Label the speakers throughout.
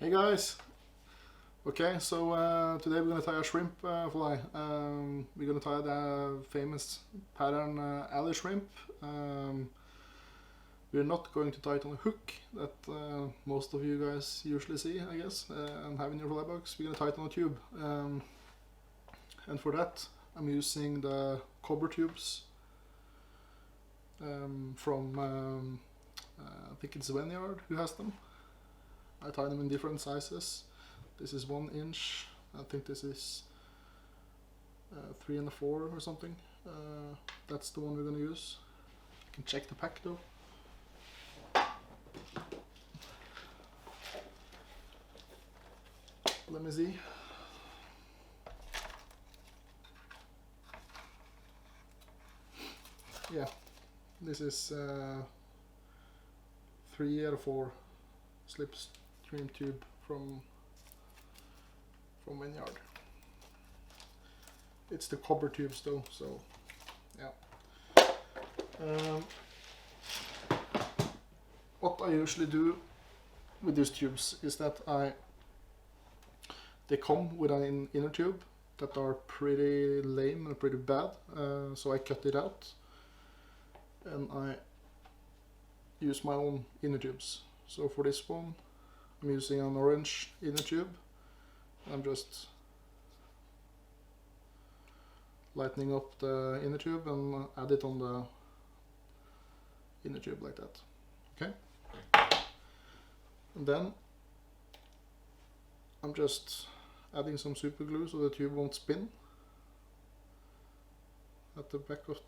Speaker 1: Hey guys! Okay, so today we're gonna tie a shrimp fly. We're gonna tie the famous pattern alley shrimp. We're not going to tie it on a hook that most of you guys usually see, I guess, and have in your fly box. We're gonna tie it on a tube. And for that, I'm using the cobber tubes from, I think it's Vineyard who has them. I tie them in different sizes. This is 1 inch. I think this is 3 1/4 or something. That's the one we're gonna use. I can check the pack though. Let me see. Yeah, this is 3 4 slipstream tube from Vineyard. It's the copper tubes though, so yeah. What I usually do with these tubes is that they come with an inner tube that are pretty lame and pretty bad, so I cut it out and I use my own inner tubes. So for this one I'm using an orange inner tube. I'm just lightening up the inner tube and add it on the inner tube like that. Okay? And then I'm just adding some super glue so the tube won't spin at the back of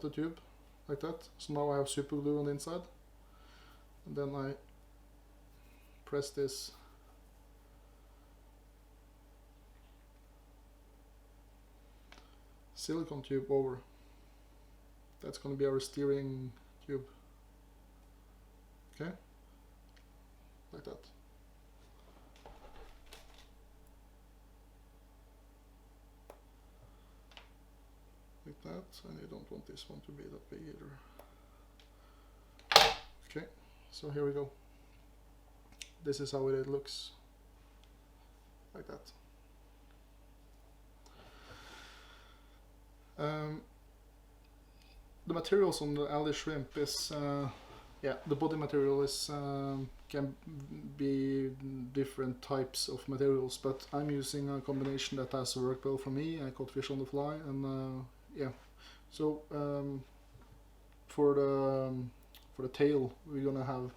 Speaker 1: the tube like that. So now I have super glue on the inside, and then I press this silicone tube over. That's going to be our steering tube. Okay, like that. Like that, and you don't want this one to be that big either. Okay, so here we go. This is how it looks, like that. The materials on the alley shrimp is, yeah, the body material is can be different types of materials, but I'm using a combination that has worked well for me. I caught fish on the fly, and yeah. So for the tail, we're gonna have.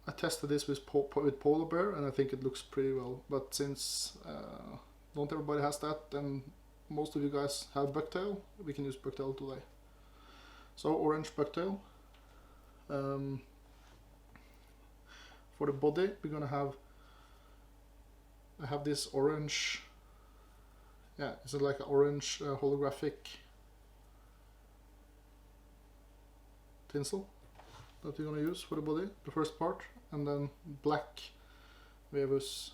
Speaker 1: I tested this with polar bear, and I think it looks pretty well. But since not everybody has that, and most of you guys have bucktail, we can use bucktail today. So orange bucktail. For the body, we're gonna have. I have this orange. Yeah, it's like an orange holographic tinsel that we're gonna use for the body, the first part, and then black Vevus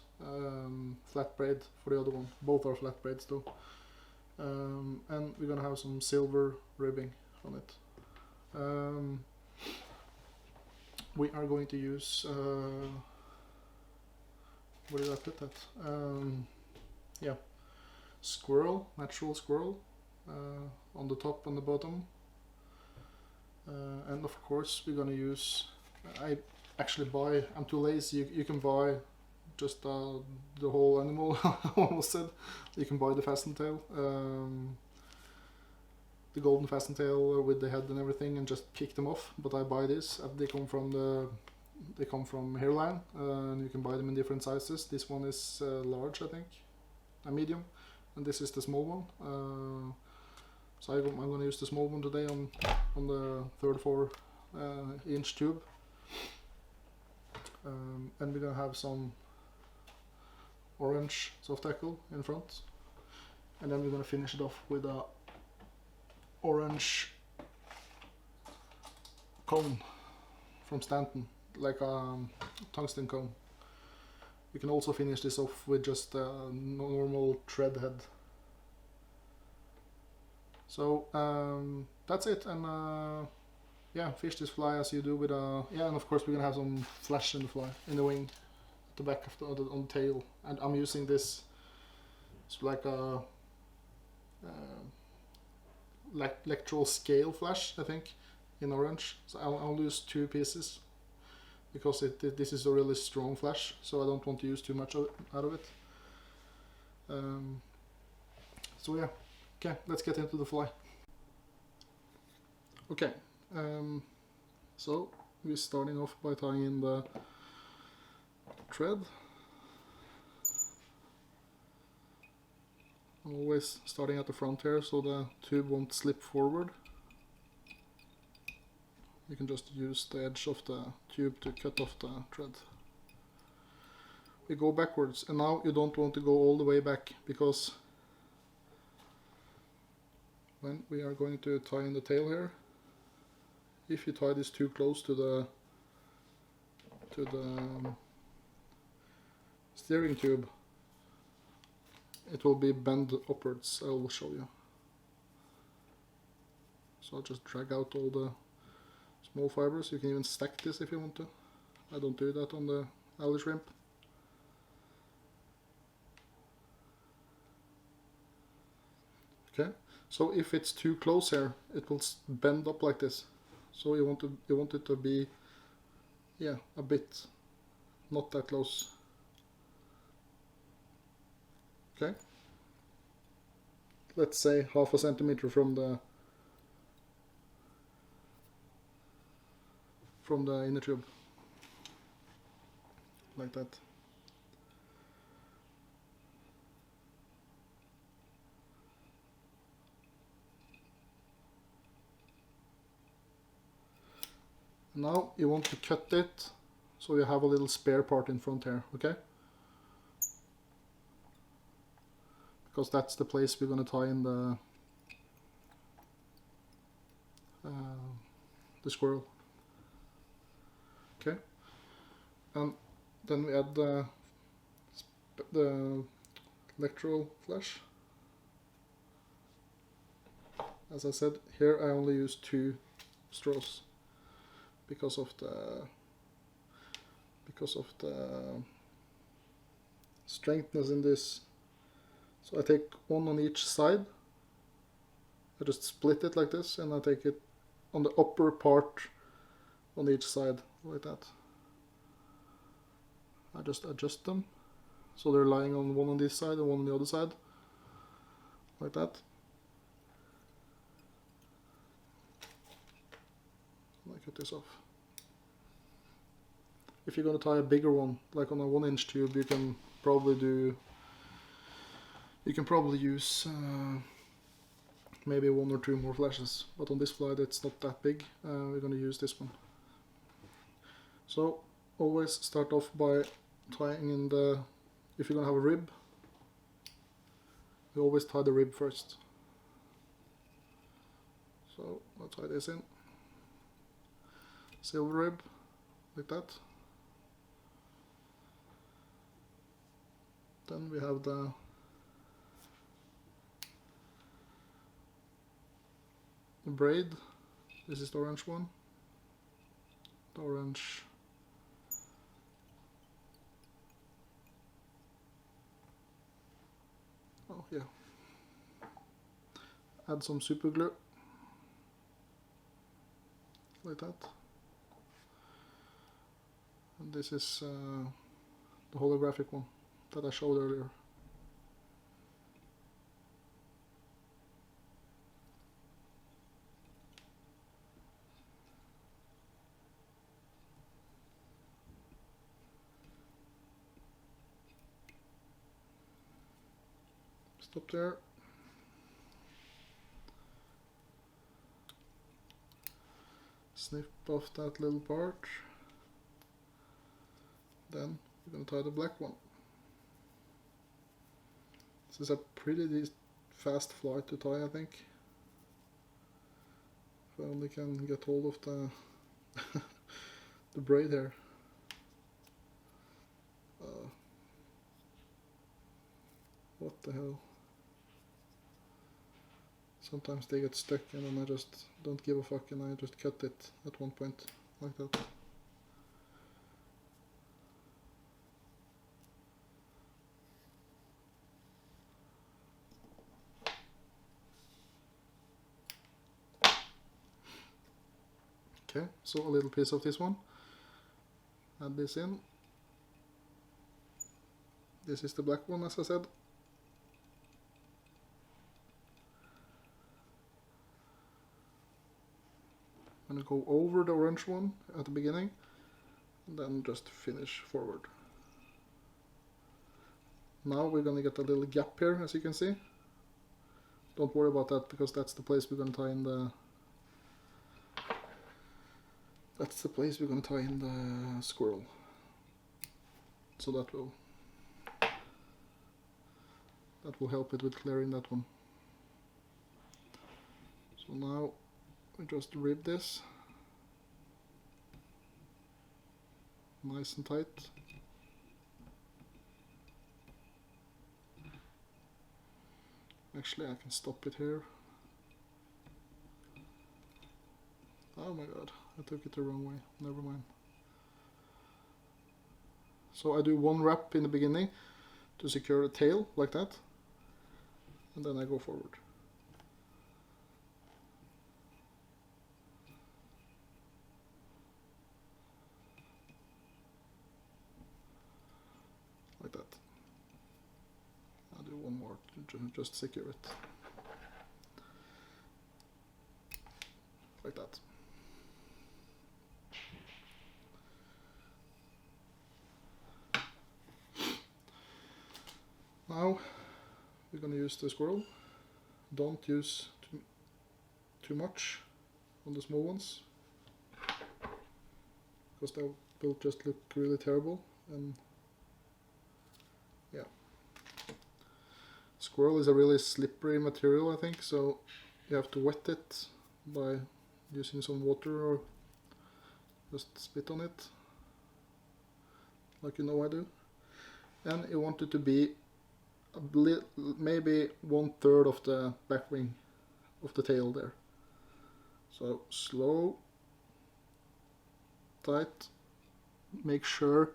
Speaker 1: flat braid for the other one. Both are flat braids though. And we're gonna have some silver ribbing on it. We are going to use where did I put that? Yeah, squirrel, natural squirrel on the top and the bottom. And of course we're gonna use, I actually buy, I'm too lazy, you can buy just the whole animal, almost said. You can buy the Phasant tail, the golden Phasant tail with the head and everything, and just pick them off. But I buy this, they come from Hairline, and you can buy them in different sizes. This one is large, I think, a medium, and this is the small one. So I'm going to use the small one today on the 34 inch tube, and we're going to have some orange soft hackle in front, and then we're going to finish it off with a orange cone from Stanton, like a tungsten cone. You can also finish this off with just a normal thread head. So that's it, and yeah, fish this fly as you do with a, yeah, and of course we're gonna have some flesh in the fly, in the wing, at the back of the, on the tail, and I'm using this, it's like a electoral scale flash, I think, in orange. So I'll use 2 pieces because this is a really strong flash, so I don't want to use too much out of it. So yeah, okay, let's get into the fly. Okay, so we're starting off by tying in the thread. I'm always starting at the front here so the tube won't slip forward. You can just use the edge of the tube to cut off the thread. We go backwards, and now you don't want to go all the way back, because when we are going to tie in the tail here, if you tie this too close to the steering tube, it will be bent upwards. I will show you. So I'll just drag out all the small fibers. You can even stack this if you want to. I don't do that on the alley shrimp. Okay, so if it's too close here, it will bend up like this. So you want it to be, yeah, a bit not that close. Okay, let's say 1/2 centimeter from the inner tube, like that. Now you want to cut it so you have a little spare part in front here, okay? Because that's the place we're going to tie in the squirrel. Okay, and then we add the electoral flash. As I said, here I only use 2 straws because of the strengthness in this. So I take 1 on each side. I just split it like this, and I take it on the upper part on each side, like that. I just adjust them so they're lying on one on this side and one on the other side, like that. I cut this off. If you're going to tie a bigger one, like on a 1-inch tube, you can probably use maybe 1 or 2 more flashes, but on this fly it's not that big. We're going to use this one. So always start off by tying in the, if you're going to have a rib, you always tie the rib first. So I'll tie this in, silver rib, like that. Then we have the braid. This is the orange one. The orange. Oh yeah. Add some super glue, like that. And this is the holographic one that I showed earlier. Stop there. Snip off that little part. Then we're going to tie the black one. This is a pretty fast fly to tie, I think. If I only can get hold of the the braid here. What the hell? Sometimes they get stuck and then I just don't give a fuck and I just cut it at one point like that. Okay, so a little piece of this one. Add this in. This is the black one, as I said. I'm gonna go over the orange one at the beginning and then just finish forward. Now we're gonna get a little gap here, as you can see. Don't worry about that because that's the place we're gonna tie in the squirrel. So that will help it with clearing that one. So now we just rib this nice and tight. Actually, I can stop it here. Oh my god, I took it the wrong way. Never mind. So I do one wrap in the beginning to secure the tail, like that. And then I go forward. Like that. I'll do one more to just secure it. Like that. Now we're going to use the squirrel. Don't use too much on the small ones, because they will just look really terrible. And yeah, squirrel is a really slippery material, I think, so you have to wet it by using some water or just spit on it, like you know I do. And you want it to be maybe 1/3 of the back wing of the tail there. So slow, tight. Make sure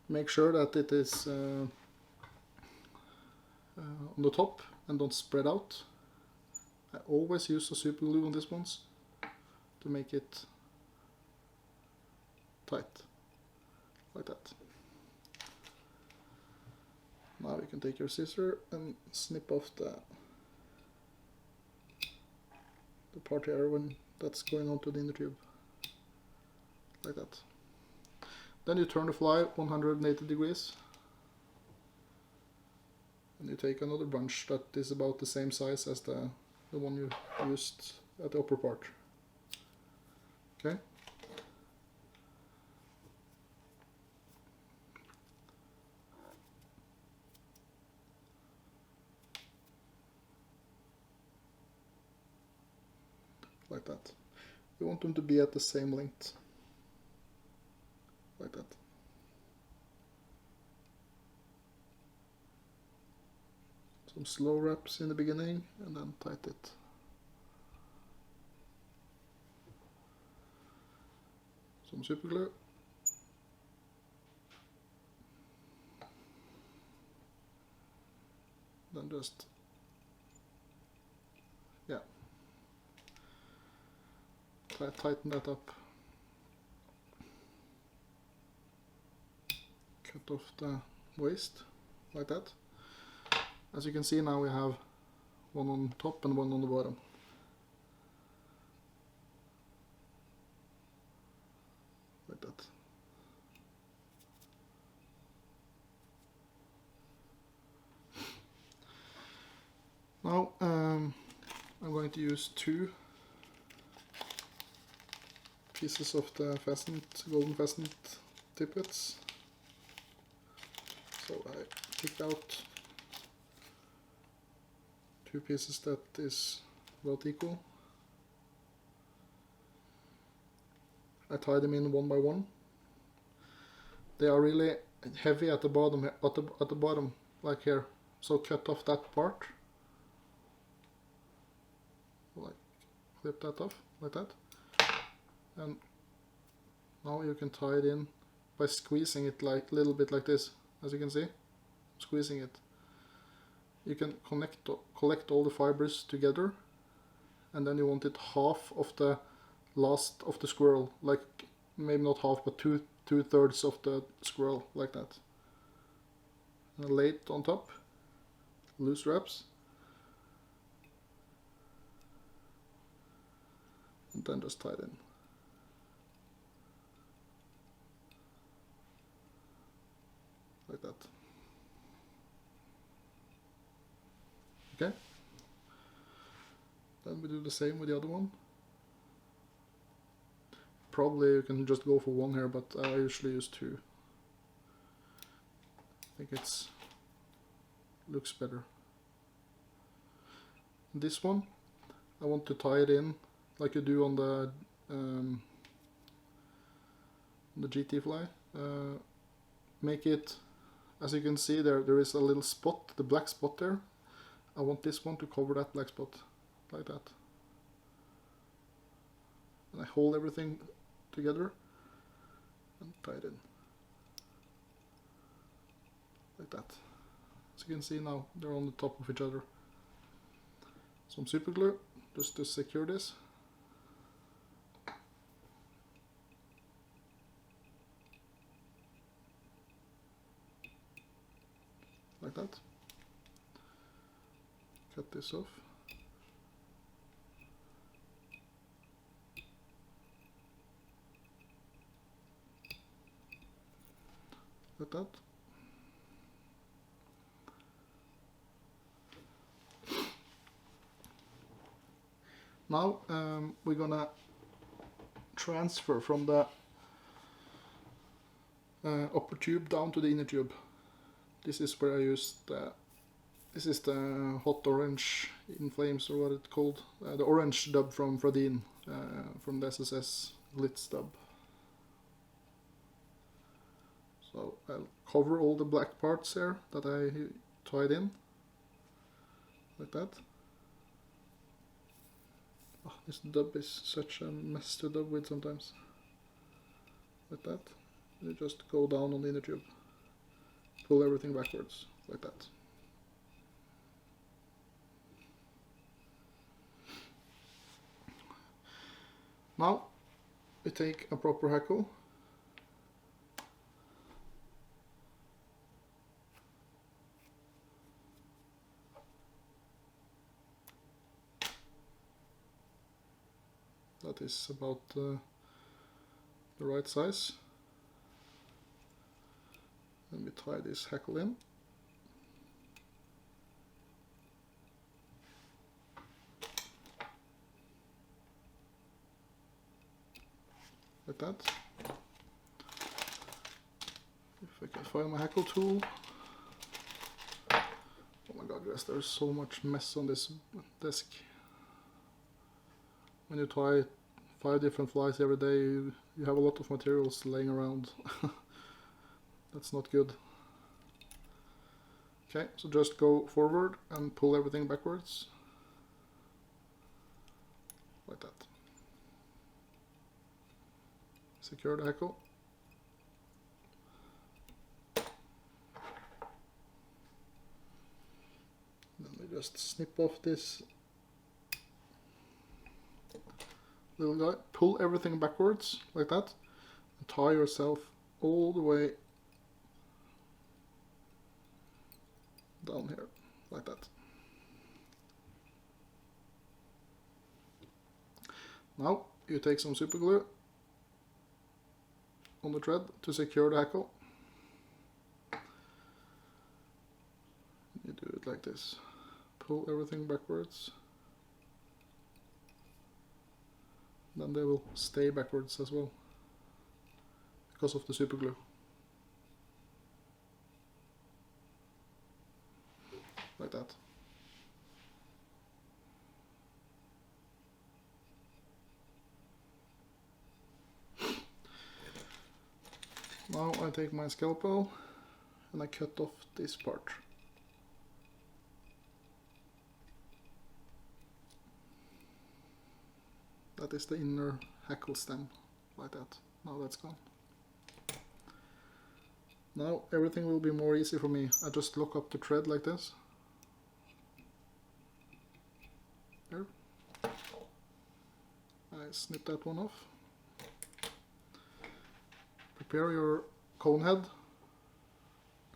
Speaker 1: that it is on the top and don't spread out. I always use a super glue on these ones to make it tight, like that. Now you can take your scissor and snip off the part here when that's going onto the inner tube, like that. Then you turn the fly 180 degrees and you take another bunch that is about the same size as the one you used at the upper part. Okay. Like that. You want them to be at the same length. Like that. Some slow wraps in the beginning and then tight it. Some super glue. Then just, yeah, tighten that up. Cut off the waist, like that. As you can see now we have one on top and one on the bottom. Like that. Now I'm going to use 2 pieces of the Phasant, golden Phasant tiplets. So I pick out 2 pieces that is about equal. I tie them in one by one. They are really heavy at the bottom, at the bottom, like here. So cut off that part. clip that off like that, and now you can tie it in by squeezing it like a little bit like this, as you can see, squeezing it. You can collect all the fibers together, and then you want it half of the last of the squirrel, like maybe not half, but two-thirds of the squirrel, like that. And lay it on top, loose wraps, and then just tie it in. Like that. Okay. Then we do the same with the other one. Probably you can just go for one here, but I usually use two. I think it's looks better. This one, I want to tie it in like you do on the GT fly. Make it, as you can see there is a little spot, the black spot there. I want this one to cover that black spot, like that. And I hold everything together and tie it in. Like that. As you can see now, they're on the top of each other. Some super glue, just to secure this. Like that. Cut this off. Like that. Now we're gonna transfer from the upper tube down to the inner tube. This is where I use this is the hot orange in flames, or what it's called, the orange dub from Fradin, from the SSS Glitz dub. So I'll cover all the black parts here that I tied in, like that. Oh, this dub is such a mess to dub with sometimes. Like that. You just go down on the inner tube. Pull everything backwards, like that. Now we take a proper hackle. That is about the right size. And we tie this hackle in. Like that. If I can find my hackle tool. Oh my god, guys, there's so much mess on this desk. When you tie 5 different flies every day, you have a lot of materials laying around. That's not good. Okay, so just go forward and pull everything backwards. Like that. Secure the hackle. Then we just snip off this little guy. Pull everything backwards, like that. And tie yourself all the way down here, like that. Now you take some super glue on the thread to secure the hackle. You do it like this. Pull everything backwards. Then they will stay backwards as well, because of the super glue. Like that. Now I take my scalpel and I cut off this part. That is the inner hackle stem, like that. Now that's gone. Now everything will be more easy for me. I just lock up the thread like this. There. I snip that one off. Prepare your cone head.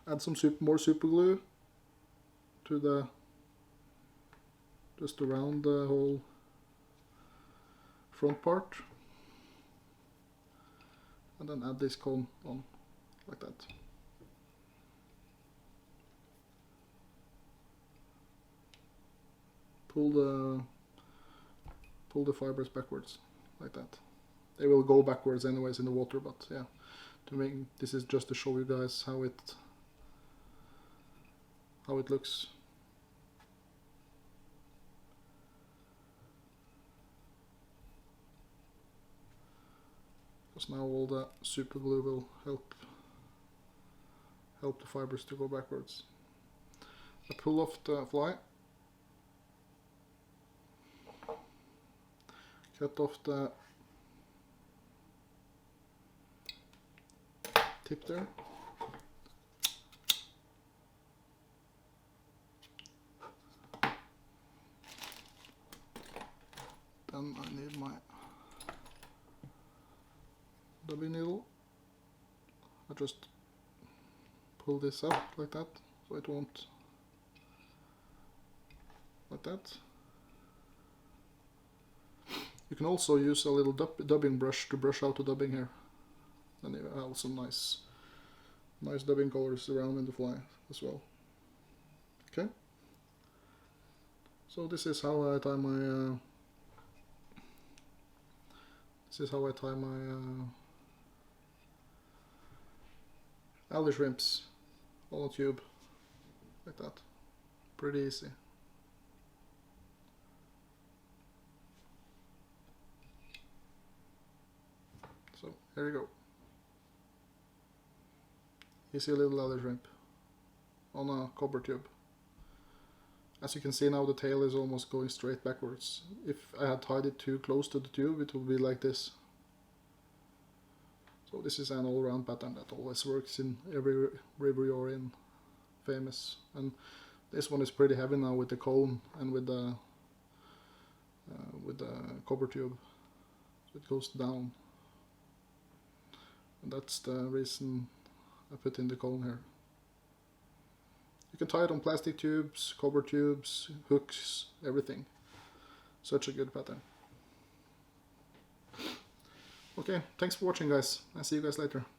Speaker 1: Add some more super glue to the, just around the whole front part. And then add this cone on, like that. Pull the fibers backwards, like that. They will go backwards anyways in the water, but yeah, to make this is just to show you guys how it looks. Because now all the super glue will help the fibers to go backwards. I pull off the fly. Cut off the tip there. Then I need my dubbing needle. I just pull this up like that, so it won't, like that. You can also use a little dubbing brush to brush out the dubbing here. Then you have some nice dubbing colors around in the fly as well. Okay. So this is how I tie my alley shrimps on a tube, like that. Pretty easy. So here you go. Easy little alley shrimp on a copper tube. As you can see now, the tail is almost going straight backwards. If I had tied it too close to the tube, it would be like this. So this is an all-round pattern that always works in every river you're in, famous. And this one is pretty heavy now with the cone and with the copper tube. So it goes down. And that's the reason I put in the cone here. You can tie it on plastic tubes, copper tubes, hooks, everything. Such a good pattern. Okay, thanks for watching guys. I'll see you guys later.